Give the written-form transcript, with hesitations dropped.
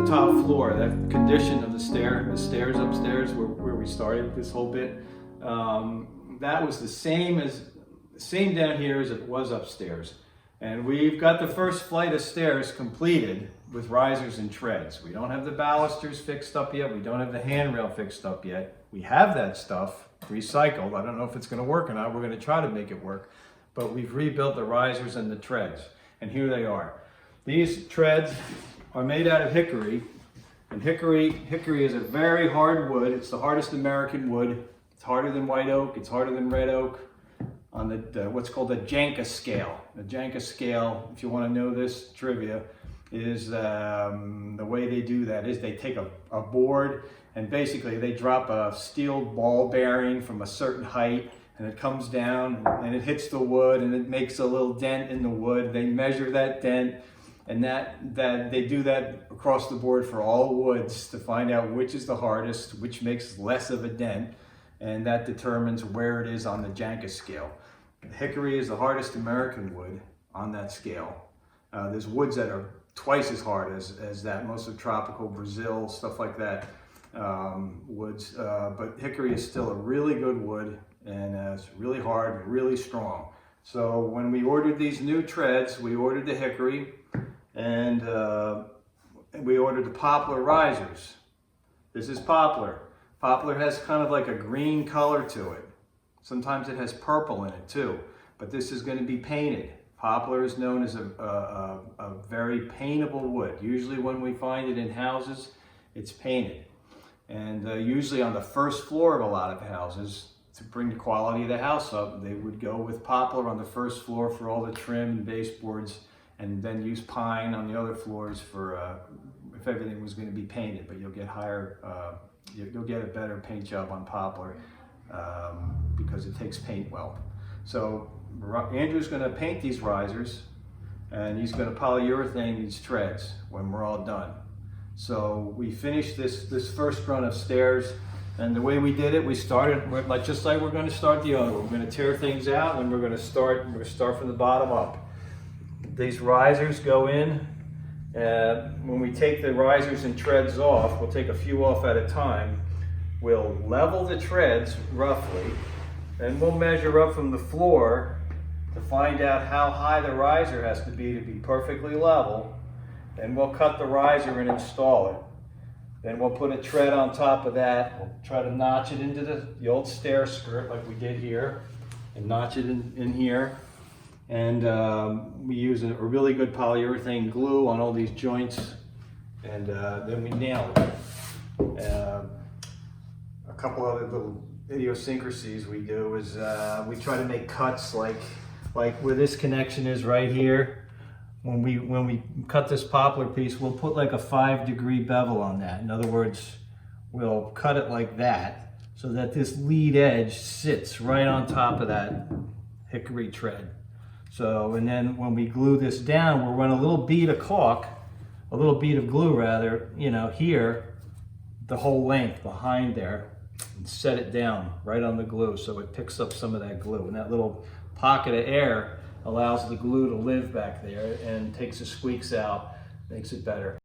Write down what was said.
the top floor, that condition of the stairs upstairs where we started this whole bit, that was the same down here as it was upstairs. And we've got the first flight of stairs completed with risers and treads. We don't have the balusters fixed up yet. We don't have the handrail fixed up yet. We have that stuff recycled. I don't know if it's going to work or not. We're going to try to make it work. But we've rebuilt the risers and the treads. And here they are. These treads are made out of hickory. And hickory is a very hard wood. It's the hardest American wood. It's harder than white oak. It's harder than red oak. On the what's called the Janka scale. The Janka scale, if you want to know this trivia, is the way they do that is they take a board and basically they drop a steel ball bearing from a certain height and it comes down and it hits the wood and it makes a little dent in the wood. They measure that dent and that they do that across the board for all woods to find out which is the hardest, which makes less of a dent, and that determines where it is on the Janka scale. Hickory is the hardest American wood on that scale. There's woods that are twice as hard as that, most of tropical Brazil, stuff like that, woods. But hickory is still a really good wood, and it's really hard and really strong. So when we ordered these new treads, we ordered the hickory, and we ordered the poplar risers. This is poplar. Poplar has kind of like a green color to it. Sometimes it has purple in it too, but this is going to be painted. Poplar is known as a very paintable wood. Usually when we find it in houses, it's painted. And usually on the first floor of a lot of houses, to bring the quality of the house up, they would go with poplar on the first floor for all the trim and baseboards, and then use pine on the other floors for if everything was going to be painted. But you'll get you'll get a better paint job on poplar. Because it takes paint well. So Andrew's going to paint these risers and he's going to polyurethane these treads when we're all done. So we finished this first run of stairs, and the way we did it, we started just like we're going to start the other. We're going to tear things out and we're going to start from the bottom up. These risers go in. When we take the risers and treads off, we'll take a few off at a time. We'll level the treads roughly, and we'll measure up from the floor to find out how high the riser has to be perfectly level. And we'll cut the riser and install it. Then we'll put a tread on top of that. We'll try to notch it into the old stair skirt like we did here, and notch it in here. And we use a really good polyurethane glue on all these joints, and then we nail it. A couple other little idiosyncrasies we do is we try to make cuts like where this connection is right here. When we cut this poplar piece, we'll put like a 5-degree bevel on that. In other words, we'll cut it like that so that this lead edge sits right on top of that hickory tread. So, and then when we glue this down, we'll run a little bead of glue rather, here, the whole length behind there, and set it down right on the glue so it picks up some of that glue. And that little pocket of air allows the glue to live back there and takes the squeaks out, makes it better.